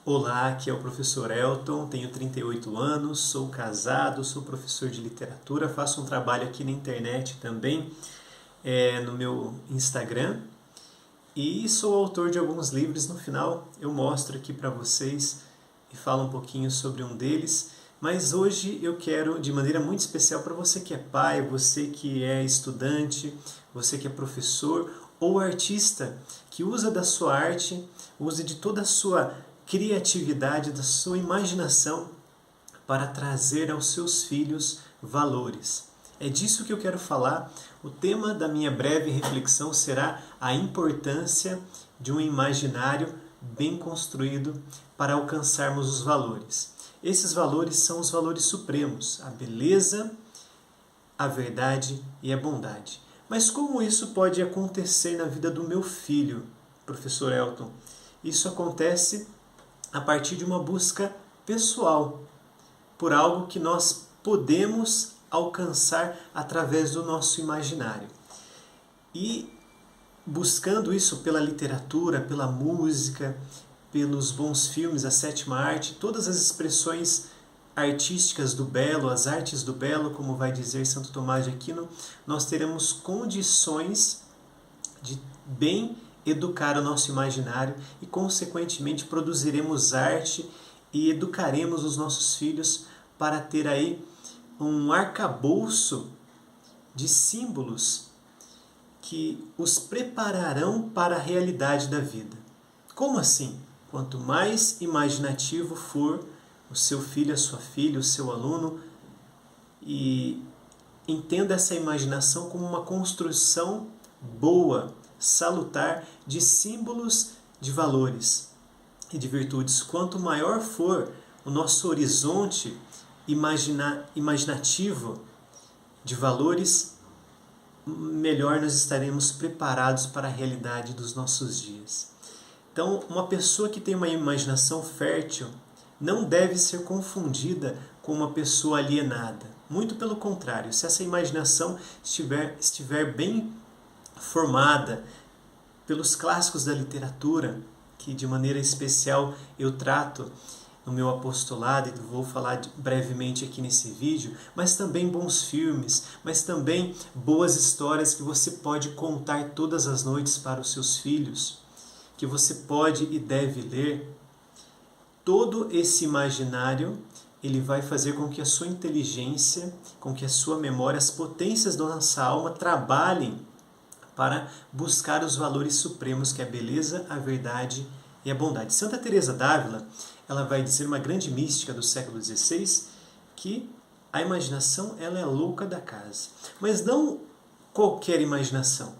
Olá, aqui é o professor Elton, tenho 38 anos, sou casado, sou professor de literatura, faço um trabalho aqui na internet também, no meu Instagram, e sou autor de alguns livros. No final eu mostro aqui para vocês e falo um pouquinho sobre um deles, mas hoje eu quero, de maneira muito especial, para você que é pai, você que é estudante, você que é professor ou artista, que usa da sua arte, use de toda a sua criatividade, da sua imaginação para trazer aos seus filhos valores. É disso que eu quero falar. O tema da minha breve reflexão será a importância de um imaginário bem construído para alcançarmos os valores. Esses valores são os valores supremos, a beleza, a verdade e a bondade. Mas como isso pode acontecer na vida do meu filho, professor Elton? Isso acontece a partir de uma busca pessoal, por algo que nós podemos alcançar através do nosso imaginário. E buscando isso pela literatura, pela música, pelos bons filmes, a sétima arte, todas as expressões artísticas do belo, as artes do belo, como vai dizer Santo Tomás de Aquino, nós teremos condições de bem educar o nosso imaginário e, consequentemente, produziremos arte e educaremos os nossos filhos para ter aí um arcabouço de símbolos que os prepararão para a realidade da vida. Como assim? Quanto mais imaginativo for o seu filho, a sua filha, o seu aluno, e entenda essa imaginação como uma construção boa, salutar, de símbolos de valores e de virtudes. Quanto maior for o nosso horizonte imaginativo de valores, melhor nós estaremos preparados para a realidade dos nossos dias. Então, uma pessoa que tem uma imaginação fértil não deve ser confundida com uma pessoa alienada. Muito pelo contrário, se essa imaginação estiver bem formada pelos clássicos da literatura, que de maneira especial eu trato no meu apostolado e vou falar brevemente aqui nesse vídeo, mas também bons filmes, mas também boas histórias que você pode contar todas as noites para os seus filhos, que você pode e deve ler. Todo esse imaginário, ele vai fazer com que a sua inteligência, com que a sua memória, as potências da nossa alma trabalhem para buscar os valores supremos, que é a beleza, a verdade e a bondade. Santa Teresa d'Ávila, ela vai dizer, uma grande mística do século XVI, que a imaginação, ela é louca da casa. Mas não qualquer imaginação.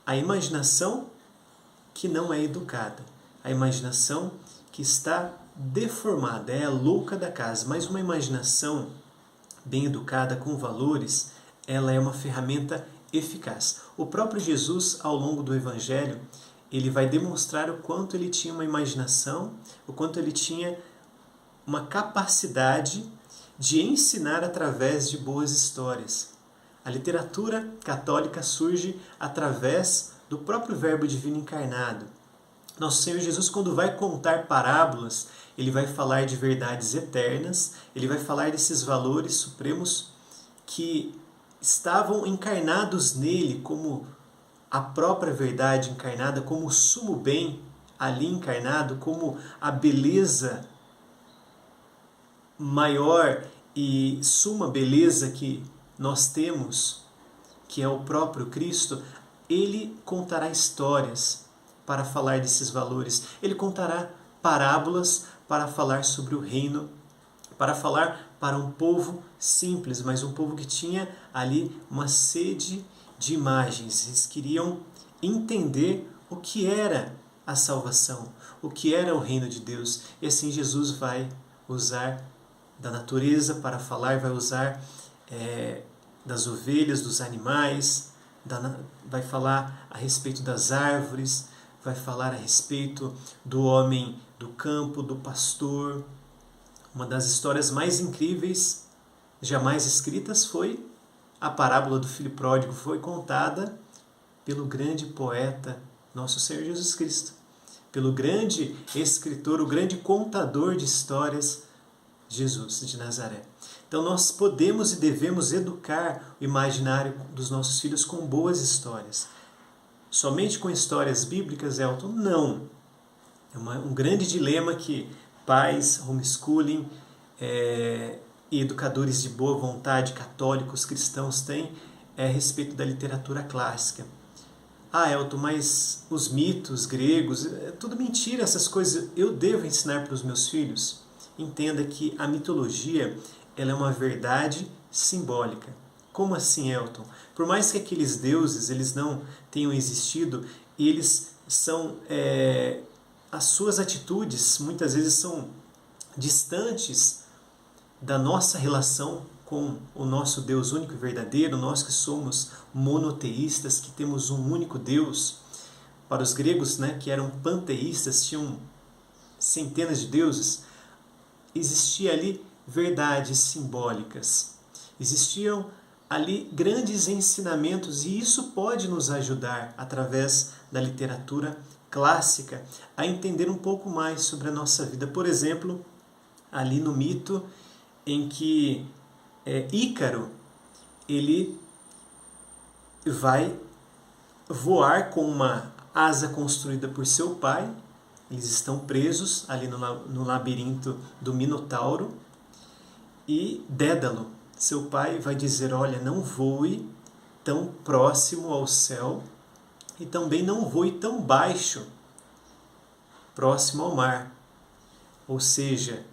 A imaginação que não é educada. A imaginação que está deformada, é a louca da casa. Mas uma imaginação bem educada, com valores, ela é uma ferramenta eficaz. O próprio Jesus, ao longo do Evangelho, ele vai demonstrar o quanto ele tinha uma imaginação, o quanto ele tinha uma capacidade de ensinar através de boas histórias. A literatura católica surge através do próprio Verbo Divino encarnado. Nosso Senhor Jesus, quando vai contar parábolas, ele vai falar de verdades eternas, ele vai falar desses valores supremos que estavam encarnados nele como a própria verdade encarnada, como o sumo bem ali encarnado, como a beleza maior e suma beleza que nós temos, que é o próprio Cristo. Ele contará histórias para falar desses valores. Ele contará parábolas para falar sobre o reino, para falar para um povo simples, mas um povo que tinha ali uma sede de imagens. Eles queriam entender o que era a salvação, o que era o reino de Deus. E assim Jesus vai usar da natureza para falar, vai usar das ovelhas, dos animais, vai falar a respeito das árvores, vai falar a respeito do homem do campo, do pastor. Uma das histórias mais incríveis jamais escritas foi a parábola do filho pródigo, foi contada pelo grande poeta, nosso Senhor Jesus Cristo. pelo grande escritor, o grande contador de histórias, Jesus de Nazaré. Então nós podemos e devemos educar o imaginário dos nossos filhos com boas histórias. Somente com histórias bíblicas, Elton? Não. É um grande dilema que pais, homeschooling e educadores de boa vontade, católicos, cristãos têm a respeito da literatura clássica. Ah, Elton, mas os mitos gregos, é tudo mentira, essas coisas eu devo ensinar para os meus filhos? Entenda que a mitologia ela é uma verdade simbólica. Como assim, Elton? Por mais que aqueles deuses eles não tenham existido, eles são as suas atitudes muitas vezes são distantes da nossa relação com o nosso Deus único e verdadeiro, nós que somos monoteístas, que temos um único Deus. Para os gregos, né, que eram panteístas, tinham centenas de deuses, existia ali verdades simbólicas, existiam ali grandes ensinamentos, e isso pode nos ajudar, através da literatura clássica, a entender um pouco mais sobre a nossa vida. Por exemplo, ali no mito em que Ícaro ele vai voar com uma asa construída por seu pai. Eles estão presos ali no labirinto do Minotauro, e Dédalo, seu pai, vai dizer: olha, não voe tão próximo ao céu e também não voe tão baixo, próximo ao mar. Ou seja,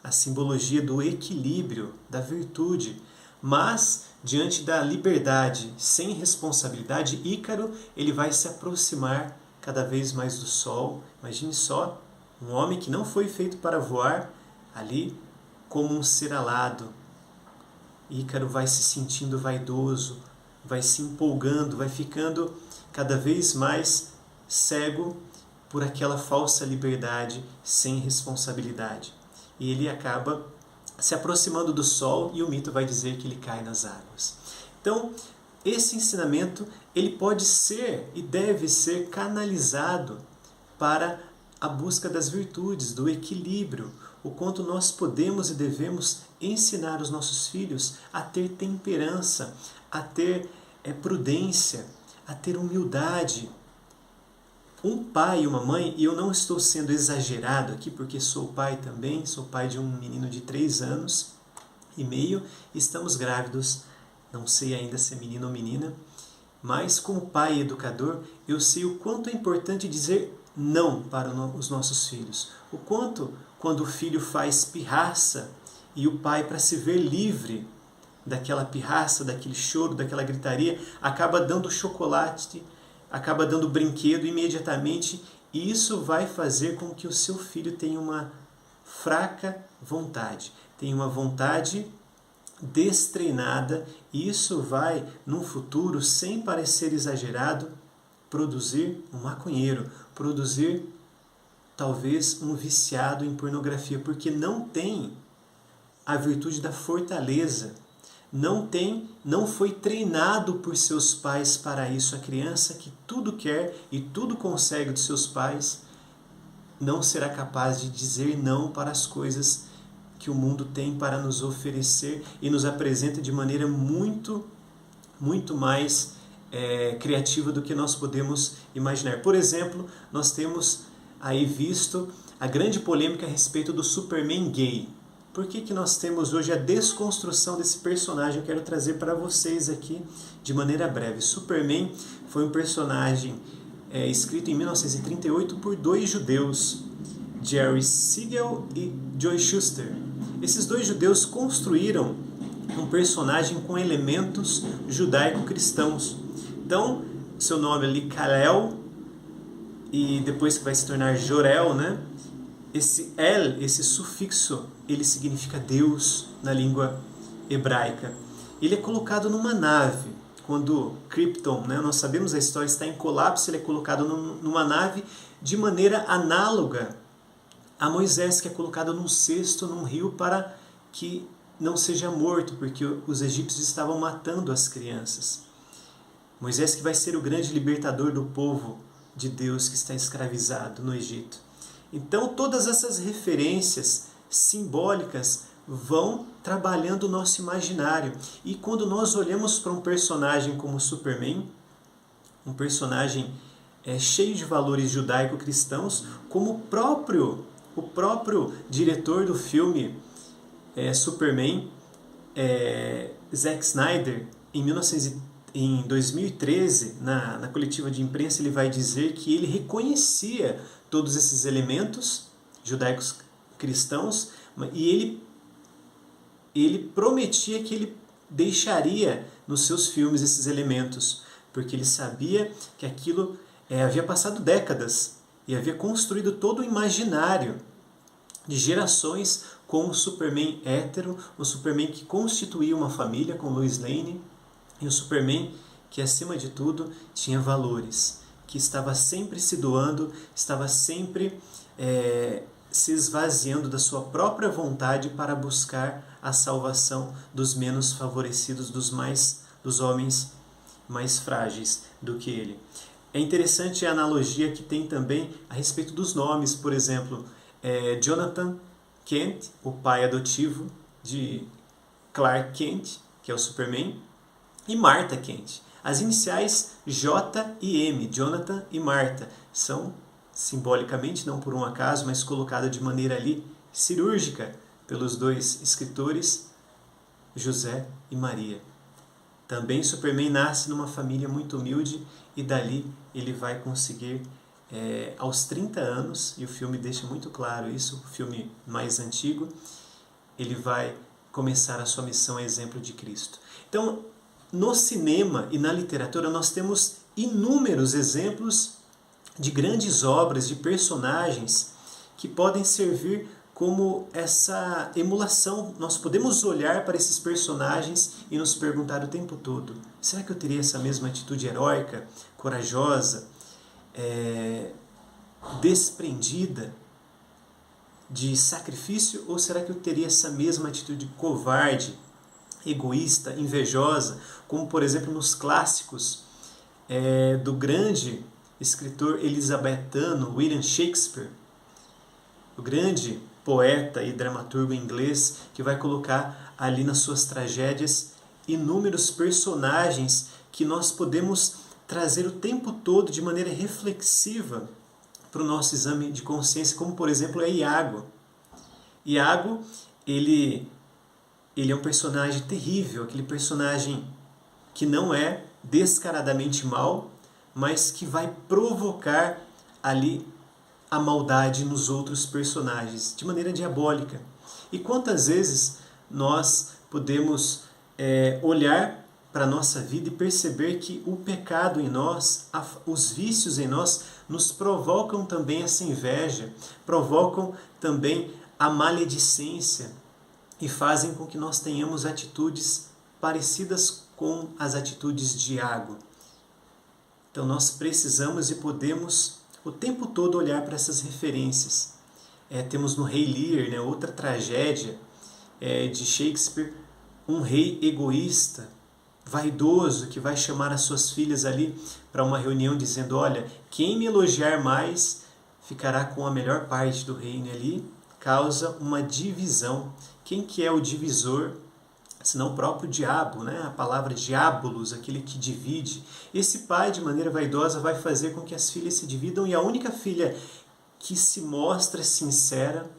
a simbologia do equilíbrio, da virtude. Mas, diante da liberdade sem responsabilidade, Ícaro ele vai se aproximar cada vez mais do sol. Imagine só, um homem que não foi feito para voar, ali como um ser alado. Ícaro vai se sentindo vaidoso, vai se empolgando, vai ficando cada vez mais cego por aquela falsa liberdade sem responsabilidade. E ele acaba se aproximando do sol, e o mito vai dizer que ele cai nas águas. Então, esse ensinamento ele pode ser e deve ser canalizado para a busca das virtudes, do equilíbrio, o quanto nós podemos e devemos ensinar os nossos filhos a ter temperança, a ter prudência, a ter humildade. Um pai e uma mãe, e eu não estou sendo exagerado aqui porque sou pai também, sou pai de um menino de 3 anos e meio, estamos grávidos, não sei ainda se é menino ou menina, mas como pai e educador, eu sei o quanto é importante dizer não para os nossos filhos. O quanto, quando o filho faz pirraça, e o pai, para se ver livre daquela pirraça, daquele choro, daquela gritaria, acaba dando chocolate, acaba dando brinquedo imediatamente, e isso vai fazer com que o seu filho tenha uma fraca vontade, tenha uma vontade destreinada, e isso vai, no futuro, sem parecer exagerado, produzir um maconheiro, produzir talvez um viciado em pornografia, porque não tem a virtude da fortaleza, não foi treinado por seus pais para isso. A criança que tudo quer e tudo consegue dos seus pais não será capaz de dizer não para as coisas que o mundo tem para nos oferecer e nos apresenta de maneira muito, muito mais criativa do que nós podemos imaginar. Por exemplo, nós temos aí visto a grande polêmica a respeito do Superman gay. Por que nós temos hoje a desconstrução desse personagem? Eu quero trazer para vocês aqui de maneira breve. Superman foi um personagem escrito em 1938 por 2 judeus, Jerry Siegel e Joe Shuster. Esses 2 judeus construíram um personagem com elementos judaico-cristãos. Então, seu nome ali, Kal-El, e depois que vai se tornar Jor-El, né? Esse El, esse sufixo, ele significa Deus na língua hebraica. Ele é colocado numa nave. Quando Krypton, né, nós sabemos a história, está em colapso, ele é colocado numa nave de maneira análoga a Moisés, que é colocado num cesto, num rio, para que não seja morto, porque os egípcios estavam matando as crianças. Moisés, que vai ser o grande libertador do povo de Deus que está escravizado no Egito. Então, todas essas referências simbólicas vão trabalhando o nosso imaginário. E quando nós olhamos para um personagem como Superman, um personagem cheio de valores judaico-cristãos, como o próprio diretor do filme Superman, Zack Snyder, em 2013, na coletiva de imprensa, ele vai dizer que ele reconhecia todos esses elementos judaicos cristãos e ele prometia que ele deixaria nos seus filmes esses elementos, porque ele sabia que aquilo havia passado décadas e havia construído todo o imaginário de gerações com o Superman hétero, o Superman que constituía uma família com Lois Lane, e o Superman que, acima de tudo, tinha valores, que estava sempre se doando, estava sempre se esvaziando da sua própria vontade para buscar a salvação dos menos favorecidos, dos homens mais frágeis do que ele. É interessante a analogia que tem também a respeito dos nomes. Por exemplo, Jonathan Kent, o pai adotivo de Clark Kent, que é o Superman, e Martha Kent. As iniciais J e M, Jonathan e Martha, são simbolicamente, não por um acaso, mas colocada de maneira ali cirúrgica pelos dois escritores, José e Maria. Também Superman nasce numa família muito humilde e dali ele vai conseguir, aos 30 anos, e o filme deixa muito claro isso, o filme mais antigo, ele vai começar a sua missão a exemplo de Cristo. Então, no cinema e na literatura nós temos inúmeros exemplos de grandes obras, de personagens que podem servir como essa emulação. Nós podemos olhar para esses personagens e nos perguntar o tempo todo: será que eu teria essa mesma atitude heróica, corajosa, desprendida de sacrifício, ou será que eu teria essa mesma atitude covarde, egoísta, invejosa, como por exemplo nos clássicos do grande escritor elisabetano William Shakespeare, o grande poeta e dramaturgo inglês, que vai colocar ali nas suas tragédias inúmeros personagens que nós podemos trazer o tempo todo de maneira reflexiva para o nosso exame de consciência, como por exemplo é Iago. Iago, ele é um personagem terrível, aquele personagem que não é descaradamente mau, mas que vai provocar ali a maldade nos outros personagens, de maneira diabólica. E quantas vezes nós podemos olhar para a nossa vida e perceber que o pecado em nós, os vícios em nós, nos provocam também essa inveja, provocam também a maledicência e fazem com que nós tenhamos atitudes parecidas com as atitudes de Iago. Então nós precisamos e podemos o tempo todo olhar para essas referências. Temos no Rei Lear, outra tragédia de Shakespeare, um rei egoísta, vaidoso, que vai chamar as suas filhas ali para uma reunião dizendo: olha, quem me elogiar mais ficará com a melhor parte do reino. Ali causa uma divisão. Quem que é o divisor? Senão o próprio diabo, a palavra diabolos, aquele que divide. Esse pai, de maneira vaidosa, vai fazer com que as filhas se dividam, e a única filha que se mostra sincera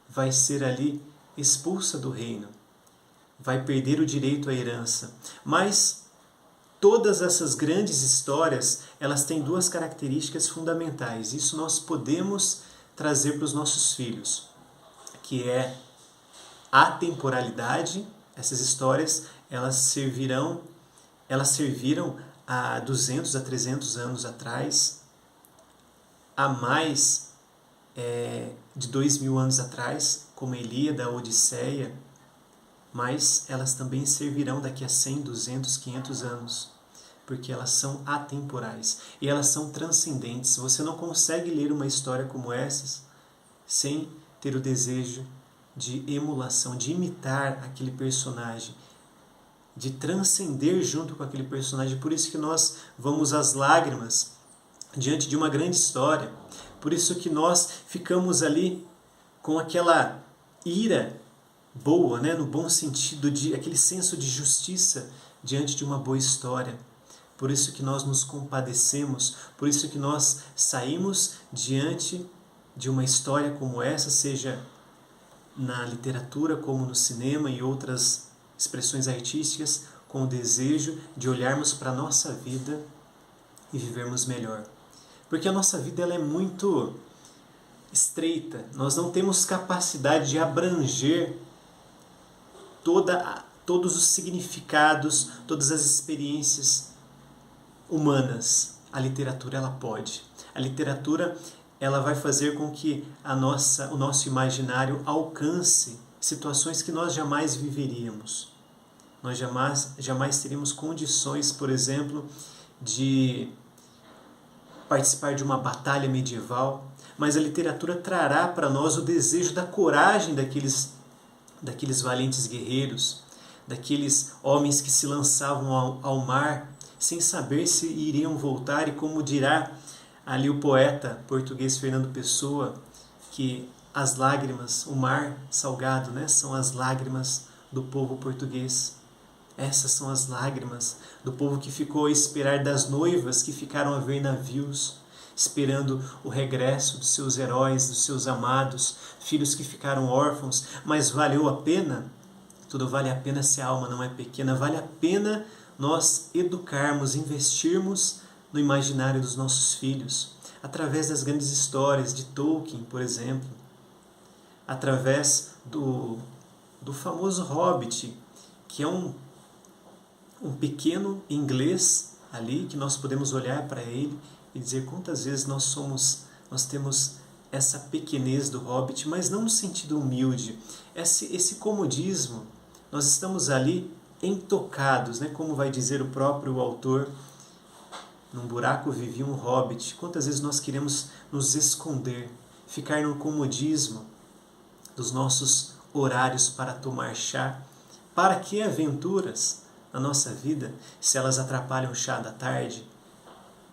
vai ser ali expulsa do reino, vai perder o direito à herança. Mas todas essas grandes histórias, elas têm duas características fundamentais. Isso nós podemos trazer para os nossos filhos, que é a temporalidade. Essas histórias, elas serviram há 200 a 300 anos atrás, há mais de 2000 anos atrás, como a Ilíada, a Odisseia, mas elas também servirão daqui a 100, 200, 500 anos, porque elas são atemporais e elas são transcendentes. Você não consegue ler uma história como essas sem ter o desejo de emulação, de imitar aquele personagem, de transcender junto com aquele personagem. Por isso que nós vamos às lágrimas diante de uma grande história. Por isso que nós ficamos ali com aquela ira boa, né? No bom sentido, de aquele senso de justiça diante de uma boa história. Por isso que nós nos compadecemos, por isso que nós saímos diante de uma história como essa, seja na literatura como no cinema e outras expressões artísticas, com o desejo de olharmos para a nossa vida e vivermos melhor. Porque a nossa vida ela é muito estreita, nós não temos capacidade de abranger todos os significados, todas as experiências humanas. A literatura ela pode. A literatura ela vai fazer com que o nosso imaginário alcance situações que nós jamais viveríamos. Nós jamais teríamos condições, por exemplo, de participar de uma batalha medieval, mas a literatura trará para nós o desejo da coragem daqueles valentes guerreiros, daqueles homens que se lançavam ao mar sem saber se iriam voltar, e como dirá ali o poeta português Fernando Pessoa, que as lágrimas, o mar salgado, né, são as lágrimas do povo português. Essas são as lágrimas do povo que ficou a esperar, das noivas que ficaram a ver navios, esperando o regresso dos seus heróis, dos seus amados, filhos que ficaram órfãos. Mas valeu a pena? Tudo vale a pena se a alma não é pequena. Vale a pena nós educarmos, investirmos no imaginário dos nossos filhos, através das grandes histórias de Tolkien, por exemplo, através do famoso Hobbit, que é um pequeno inglês ali, que nós podemos olhar para ele e dizer quantas vezes nós temos essa pequenez do Hobbit, mas não no sentido humilde, esse comodismo. Nós estamos ali intocados, né? Como vai dizer o próprio autor, num buraco vivia um hobbit. Quantas vezes nós queremos nos esconder, ficar no comodismo dos nossos horários para tomar chá? Para que aventuras na nossa vida, se elas atrapalham o chá da tarde,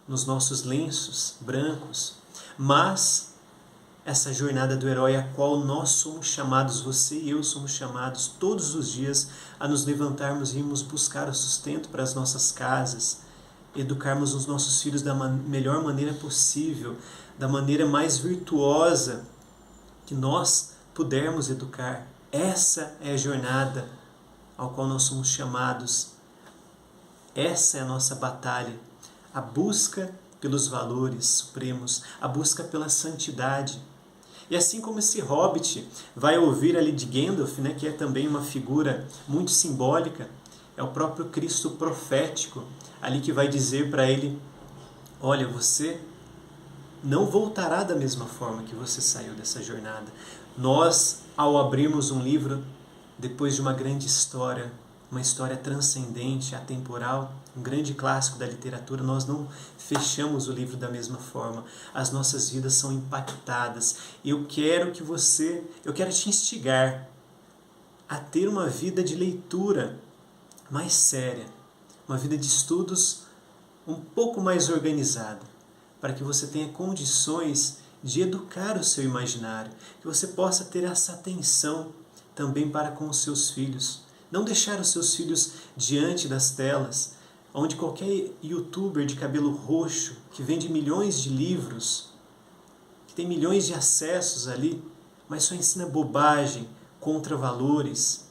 nos nossos lenços brancos? Mas essa jornada do herói, a qual nós somos chamados, você e eu somos chamados todos os dias a nos levantarmos e irmos buscar o sustento para as nossas casas, educarmos os nossos filhos da melhor maneira possível, da maneira mais virtuosa que nós pudermos educar. Essa é a jornada ao qual nós somos chamados. Essa é a nossa batalha, a busca pelos valores supremos, a busca pela santidade. E assim como esse hobbit vai ouvir ali de Gandalf, né, que é também uma figura muito simbólica, é o próprio Cristo profético, ali que vai dizer para ele: olha, você não voltará da mesma forma que você saiu dessa jornada. Nós, ao abrirmos um livro, depois de uma grande história, uma história transcendente, atemporal, um grande clássico da literatura, nós não fechamos o livro da mesma forma. As nossas vidas são impactadas. Eu quero te instigar a ter uma vida de leitura mais séria, uma vida de estudos um pouco mais organizada, para que você tenha condições de educar o seu imaginário, que você possa ter essa atenção também para com os seus filhos. Não deixar os seus filhos diante das telas, onde qualquer youtuber de cabelo roxo, que vende milhões de livros, que tem milhões de acessos ali, mas só ensina bobagem, contra valores.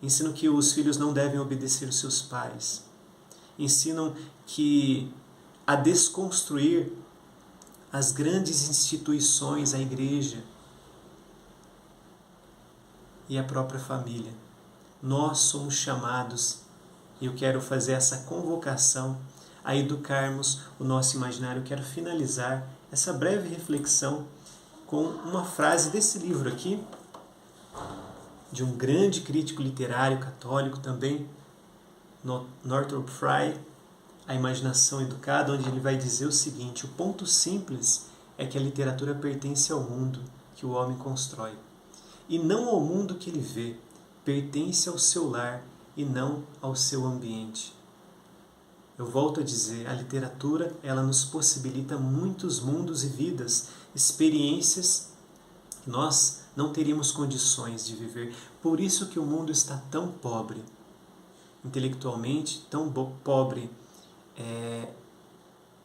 Ensinam que os filhos não devem obedecer os seus pais. Ensinam a desconstruir as grandes instituições, a igreja e a própria família. Nós somos chamados, e eu quero fazer essa convocação, a educarmos o nosso imaginário. Eu quero finalizar essa breve reflexão com uma frase desse livro aqui, de um grande crítico literário católico também, Northrop Frye, A Imaginação Educada, onde ele vai dizer o seguinte: o ponto simples é que a literatura pertence ao mundo que o homem constrói, e não ao mundo que ele vê, pertence ao seu lar e não ao seu ambiente. Eu volto a dizer, a literatura, ela nos possibilita muitos mundos e vidas, experiências que nós não teríamos condições de viver. Por isso que o mundo está tão pobre, intelectualmente, tão pobre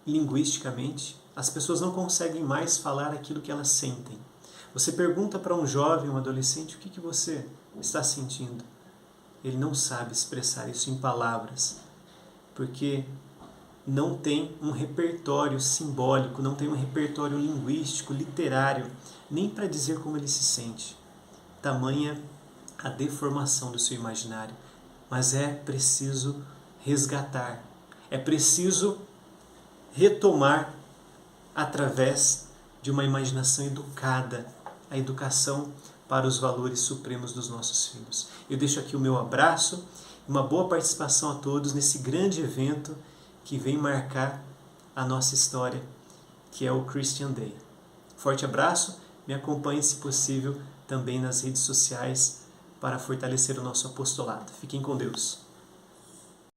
linguisticamente. As pessoas não conseguem mais falar aquilo que elas sentem. Você pergunta para um jovem, um adolescente, o que você está sentindo? Ele não sabe expressar isso em palavras, porque não tem um repertório simbólico, não tem um repertório linguístico, literário, nem para dizer como ele se sente. Tamanha a deformação do seu imaginário. Mas é preciso resgatar, é preciso retomar através de uma imaginação educada, a educação para os valores supremos dos nossos filhos. Eu deixo aqui o meu abraço, uma boa participação a todos nesse grande evento que vem marcar a nossa história, que é o Christian Day. Forte abraço, me acompanhe, se possível, também nas redes sociais para fortalecer o nosso apostolado. Fiquem com Deus.